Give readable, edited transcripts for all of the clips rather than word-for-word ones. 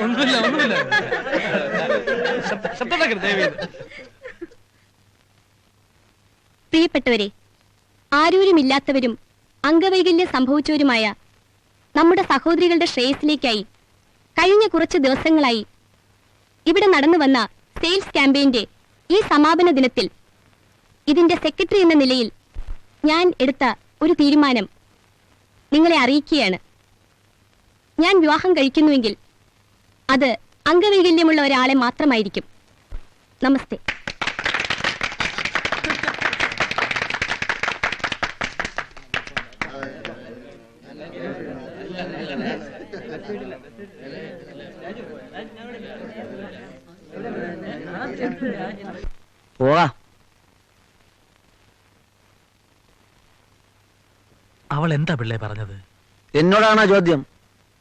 ഒന്നുമില്ല. പ്രിയപ്പെട്ടവരെ, ആരൂരുമില്ലാത്തവരും അംഗവൈകല്യം സംഭവിച്ചവരുമായ നമ്മുടെ സഹോദരികളുടെ ശ്രേയസിലേക്കായി കഴിഞ്ഞ കുറച്ച് ദിവസങ്ങളായി ഇവിടെ നടന്നു വന്ന സെയിൽസ് ക്യാമ്പയിന്റെ ഈ സമാപന ദിനത്തിൽ ഇതിന്റെ സെക്രട്ടറി എന്ന നിലയിൽ ഞാൻ എടുത്ത ഒരു തീരുമാനം നിങ്ങളെ അറിയിക്കുകയാണ്. ഞാൻ വിവാഹം കഴിക്കുന്നുവെങ്കിൽ അത് അംഗവൈകല്യമുള്ള ഒരാളെ മാത്രമായിരിക്കും. നമസ്തേ. അവൾ എന്താ പിള്ളേ പറഞ്ഞത്? എന്നോടാണോ ചോദ്യം?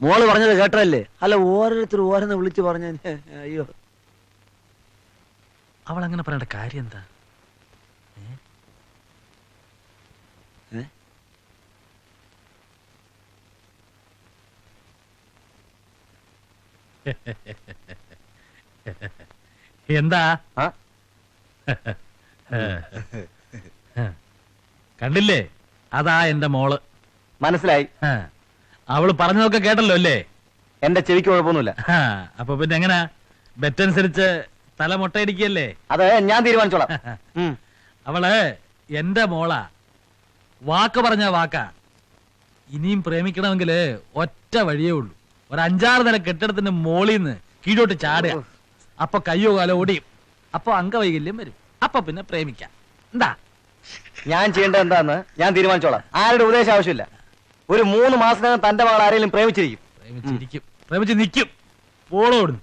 മോള് പറഞ്ഞത് കേട്ടല്ലേ? അല്ല, ഓരോരുത്തരും ഓരോന്ന് വിളിച്ചു പറഞ്ഞ. അയ്യോ, അവൾ അങ്ങനെ പറയേണ്ട കാര്യം എന്താ? എന്താ കണ്ടില്ലേ? അതാ എന്റെ മോള്. മനസ്സിലായി. അവള് പറഞ്ഞതൊക്കെ കേട്ടല്ലോ അല്ലേ? എന്റെ ചെവിക്ക് കുഴപ്പമൊന്നുമില്ല. അപ്പൊ പിന്നെ എങ്ങനെ? ബെറ്റനുസരിച്ച് തല മുട്ടയടിക്കല്ലേ? അത് ഞാൻ തീരുമാനിച്ചോളാം. അവള് എന്റെ മോളാ. വാക്ക് പറഞ്ഞ വാക്കാ. ഇനിയും പ്രേമിക്കണമെങ്കിൽ ഒറ്റ വഴിയേ ഉള്ളൂ. ഒരു 5-6 നില കെട്ടിടത്തിന്റെ മോളിന്ന് കീഴോട്ട് ചാടുക. അപ്പൊ കയ്യോ കാലോ ഓടിയും. അപ്പൊ അംഗവൈകല്യം വരും. അപ്പൊ പിന്നെ പ്രേമിക്കാം. എന്താ ഞാൻ ചെയ്യേണ്ടത് എന്താന്ന് ഞാൻ തീരുമാനിച്ചോളാം. ആരുടെ ഉപദേശം ആവശ്യമില്ല. ഒരു 3 മാസത്തിനകം തന്റെ മകൾ ആരെങ്കിലും പ്രേമിച്ചിരിക്കും. പ്രേമിച്ച് നിൽക്കും. പോളോടുന്നു.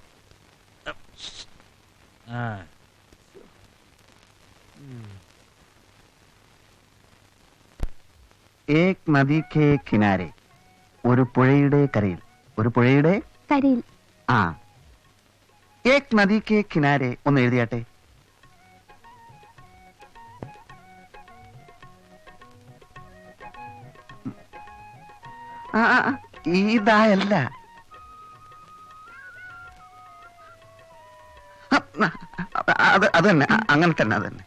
ഏക് നദി കേ കിനാരെ, ഒരു പുഴയുടെ കരയിൽ. ഒരു പുഴയുടെ കരയിൽ. ആ, ഏക് നദി കേ കിനാരെ ഒന്ന് എഴുതിയാട്ടെ. ഇതായല്ല, അത് തന്നെ, അങ്ങനെ തന്നെ, അത് തന്നെ.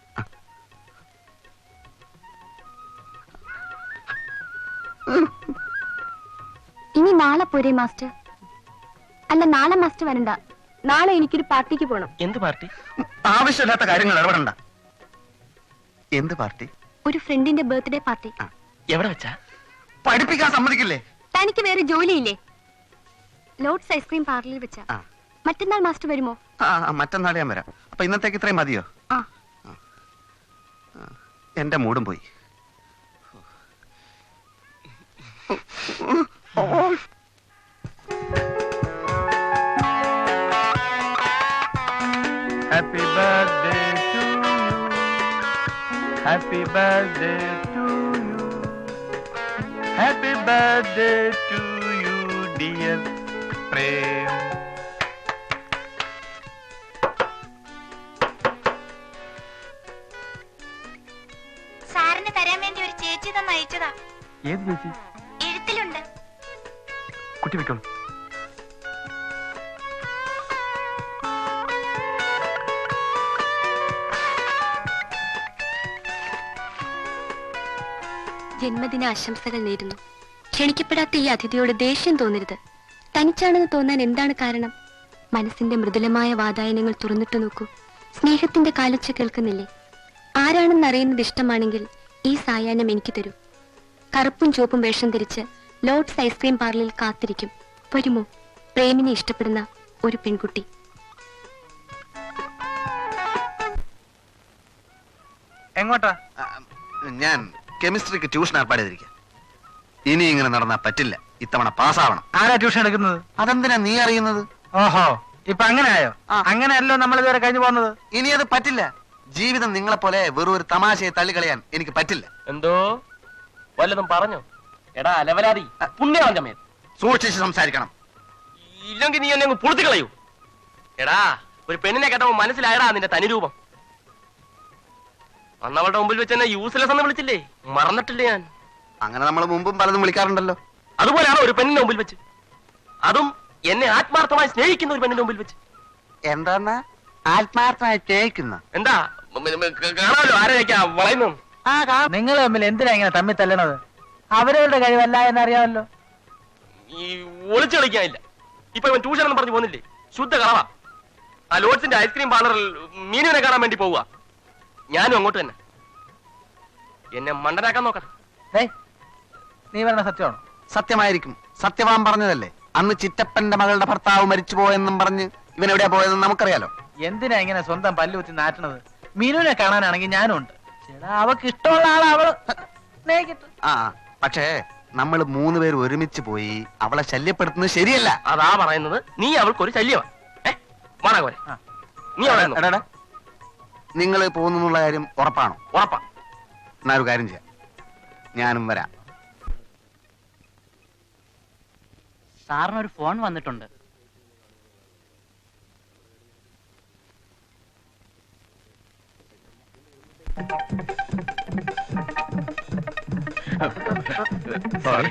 ഇനി നാളെ പോരെ മാസ്റ്റർ? അല്ല, നാളെ മാസ്റ്റർ വരണ്ട. നാളെ എനിക്കൊരു പാർട്ടിക്ക് പോണം. എന്ത് പാർട്ടി? ആവശ്യമില്ലാത്ത കാര്യങ്ങൾ ഇടപെടണ്ട. എന്ത് പാർട്ടി? ഒരു ഫ്രണ്ടിന്റെ ബർത്ത്ഡേ പാർട്ടി. എവിടെ വെച്ചാ? പഠിപ്പിക്കാൻ സമ്മതിക്കില്ലേ? തനിക്ക് വേറെ ജോലിയില്ലേ? ലോഡ്സ് ഐസ്ക്രീം പാർലറിൽ വെച്ചാ. മറ്റന്നാൾ മാസ്റ്റർ വരുമോ? മറ്റന്നാൾ ഞാൻ വരാം. അപ്പൊ ഇന്നത്തേക്ക് ഇത്രയും മതിയോ? എന്റെ മൂടും പോയി. Happy birthday to you. Happy birthday to you. Happy birthday to you, dear Prem. സാറിന് തരാൻ വേണ്ടി ഒരു ചേച്ചി തന്നെ അയച്ചതാ. ഏത് ചേച്ചി? എഴുത്തിലുണ്ട്. കുട്ടി വെക്കോളൂ. ജന്മദിന ആശംസകൾ നേരുന്നു. ക്ഷണിക്കപ്പെടാത്ത ഈ അതിഥിയോട് ദേഷ്യം തോന്നരുത്. തനിച്ചാണെന്ന് തോന്നാൻ എന്താണ് കാരണം? മനസ്സിന്റെ മൃദുലമായ വാതായനങ്ങൾ തുറന്നിട്ട് നോക്കൂ. സ്നേഹത്തിന്റെ കാലൊച്ച കേൾക്കുന്നില്ലേ? ആരാണെന്ന് അറിയുന്നത് ഇഷ്ടമാണെങ്കിൽ ഈ സായാഹ്നം എനിക്ക് തരൂ. കറുപ്പും ചുവപ്പും വേഷം ധരിച്ച് ലോഡ്സ് ഐസ്ക്രീം പാർലറിൽ കാത്തിരിക്കും. വരുമോ? പ്രേമിനെ ഇഷ്ടപ്പെടുന്ന ഒരു പെൺകുട്ടി. എങ്ങോട്ടാ? ഞാൻ കെമിസ്ട്രിക്ക് ട്യൂഷൻ ഏർപ്പാട് ചെയ്തിരിക്കാം. ഇനി ഇങ്ങനെ നടന്നാ പറ്റില്ല. ഇത്തവണ പാസ്സാവണം. ആരാ ട്യൂഷൻ എടുക്കുന്നത്? അതെന്തിനാ നീ അറിയുന്നത്? ഓഹോ, ഇപ്പൊ അങ്ങനെയായോ? അങ്ങനെയല്ലോ നമ്മൾ ഇതുവരെ കഴിഞ്ഞു പോകുന്നത്. ഇനി അത് പറ്റില്ല. ജീവിതം നിങ്ങളെ പോലെ വെറും ഒരു തമാശയെ തള്ളിക്കളയാൻ എനിക്ക് പറ്റില്ല. എന്തോ വല്ലതും പറഞ്ഞോ? എടാ അലവലാതി, പുണ്യവാൻ സൂക്ഷിച്ച് സംസാരിക്കണം. ഇല്ലെങ്കിൽ നീ എന്നെ പുറത്തു കളയൂ. എടാ, ഒരു പെണ്ണിനെ കേട്ടപ്പോ മനസ്സിലായടാ നിന്റെ തനിരൂപം. അന്നവളുടെ മുമ്പിൽ വെച്ച് എന്നെ യൂസ്ലെസ് എന്ന് വിളിച്ചില്ലേ? മറന്നിട്ടില്ലേ ഞാൻ? അങ്ങനെ നമ്മൾ മുമ്പും പലതും വിളിക്കാറുണ്ടല്ലോ. അതുപോലെയാണോ ഒരു പെണ്ണിന്റെ മുമ്പിൽ വെച്ച്? അതും എന്നെ ആത്മാർത്ഥമായി സ്നേഹിക്കുന്ന ഒരു പെണ്ണിന്റെ മുമ്പിൽ വെച്ച്. എന്താന്ന് ആത്മാർത്ഥമായി കേൾക്കുന്ന എന്താ കാണാമല്ലോ ആരെയൊക്കെയാ വളയുന്നു. നിങ്ങൾ തമ്മിൽ എന്തിനാ ഇങ്ങനെ തമ്മിൽ തല്ലണത്? അവരവരുടെ കഴിവല്ല എന്നറിയാമല്ലോ. ഈ ഒളിച്ചു കളിക്കാനില്ല. ഇപ്പൊ ഇവൻ ട്യൂഷൻ എന്ന് പറഞ്ഞു പോകുന്നില്ലേ, ശുദ്ധ കളവാ. ആ ലോഡ്സിന്റെ ഐസ്ക്രീം പാർലറിൽ മീനുവിനെ കാണാൻ വേണ്ടി പോവുക. ഞാനും അങ്ങോട്ട് തന്നെ. എന്നെ മണ്ടനാക്കാൻ നോക്കണം. നീ പറഞ്ഞ സത്യമാണോ? സത്യമായിരിക്കും. സത്യവാൻ പറഞ്ഞതല്ലേ. അന്ന് ചിറ്റപ്പന്റെ മകളുടെ ഭർത്താവ് മരിച്ചു പോയെന്നും പറഞ്ഞ് ഇവൻ എവിടെയാ പോയതെന്ന് നമുക്കറിയാലോ. എന്തിനാ ഇങ്ങനെ സ്വന്തം പല്ലുകുത്തി നാറ്റണത്? മീനുവിനെ കാണാനാണെങ്കിൽ ഞാനും ഉണ്ട്. ചേടാ, അവക്ക് ഇഷ്ടമുള്ള ആളെ അവള് സ്നേഹിക്കട്ടെ. ആ പക്ഷേ നമ്മൾ 3 പേര് ഒരുമിച്ച് പോയി അവളെ ശല്യപ്പെടുത്തുന്നത് ശരിയല്ല. അതാ പറയുന്നത്. നീ അവൾക്കൊരു ശല്യമാണ്. മാറാകോരെ നീ അവിടെ നിന്നോ. എടാ നിങ്ങൾ പോകുന്നുള്ള കാര്യം ഉറപ്പാണോ? ഉറപ്പാ. എന്നാ ഒരു കാര്യം ചെയ്യാം, ഞാനും വരാം. സാറിനൊരു ഫോൺ വന്നിട്ടുണ്ട്. സോറി.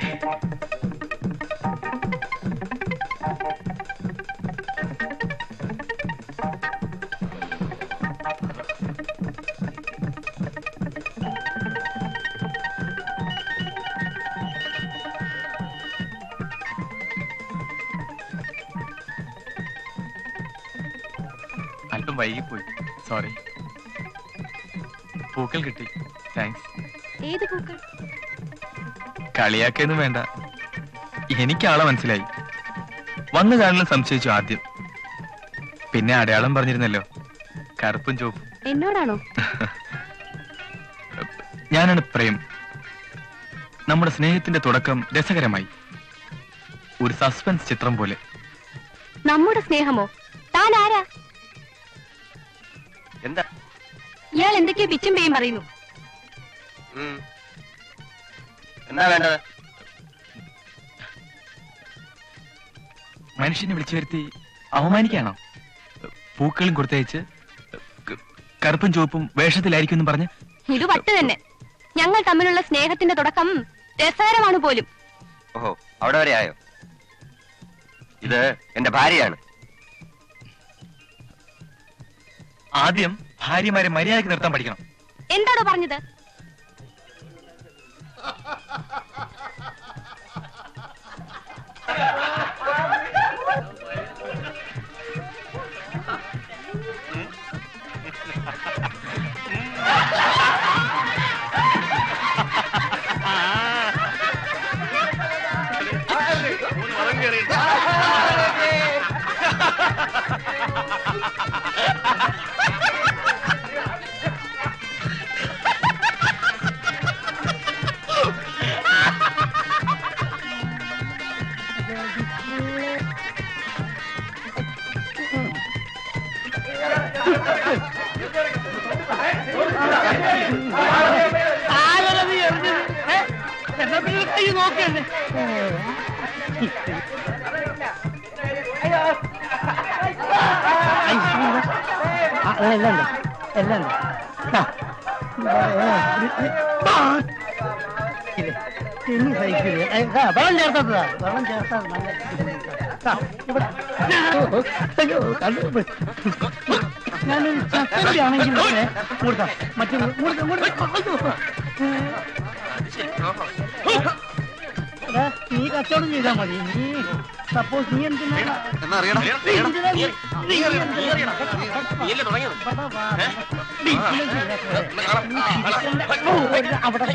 അല്പം വൈകിപ്പോയി, സോറി. പൂക്കൾ കിട്ടി, താങ്ക്സ്. ഏത് പൂക്കൾ? കളിയാക്കൊന്നും വേണ്ട, എനിക്ക് ആളെ മനസ്സിലായി. വന്നു കാണലും സംശയിച്ചു ആദ്യം, പിന്നെ അടയാളം പറഞ്ഞിരുന്നല്ലോ, കറുപ്പും ചുവപ്പും. എന്നോടാണോ? ഞാനാണ് പ്രേം. നമ്മുടെ സ്നേഹത്തിന്റെ തുടക്കം രസകരമായി, ഒരു സസ്പെൻസ് ചിത്രം പോലെ. നമ്മുടെ സ്നേഹമോ? താൻ ആരാ? എന്താ ഇയാൾ എന്തൊക്കെയോ പിച്ചും പേയും പറയുന്നു. എന്താ വേണ്ടത്? മനുഷ്യനെ വിളിച്ചു വരുത്തി അവമാനിക്കാണോ? പൂക്കളും കൊടുത്തയച്ച് കറുപ്പും ചുവപ്പും വേഷത്തിലായിരിക്കും എന്ന് പറഞ്ഞ്. ഇത് വട്ട് തന്നെ. ഞങ്ങൾ തമ്മിലുള്ള സ്നേഹത്തിന്റെ തുടക്കം രസകരമാണ് പോലും. ഓഹോ, അവിടെ വരെ ആയോ? ഇത് എന്റെ ഭാര്യയാണ്. ആദ്യം ഭാര്യമാരെ മര്യാദയ്ക്ക് നിർത്താൻ പഠിക്കണം. എന്താണോ പറഞ്ഞത്? വെള്ളം ചേർത്തതാ, വെള്ളം ചേർത്താ ഞാനൊരു ചക്കരയാണെങ്കിൽ കൊടുക്കാം. മറ്റൊരു നീ കച്ചവടം ചെയ്താൽ മതി. നീ സപ്പോസ് നീ എന്തിനാ അവിടെ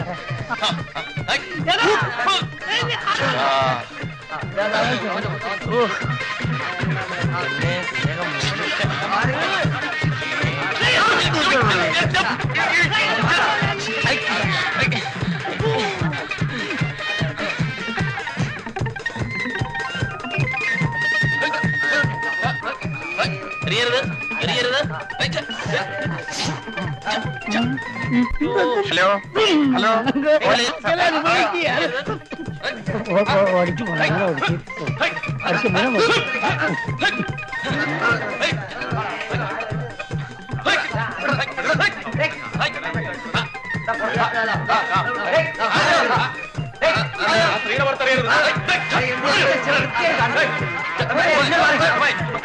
ഹലോ ഹലോ, ഓടിച്ചു അടുത്ത് മഴ സ്ത്രീയുടെ പുറത്തറിയരുത്. പോയി.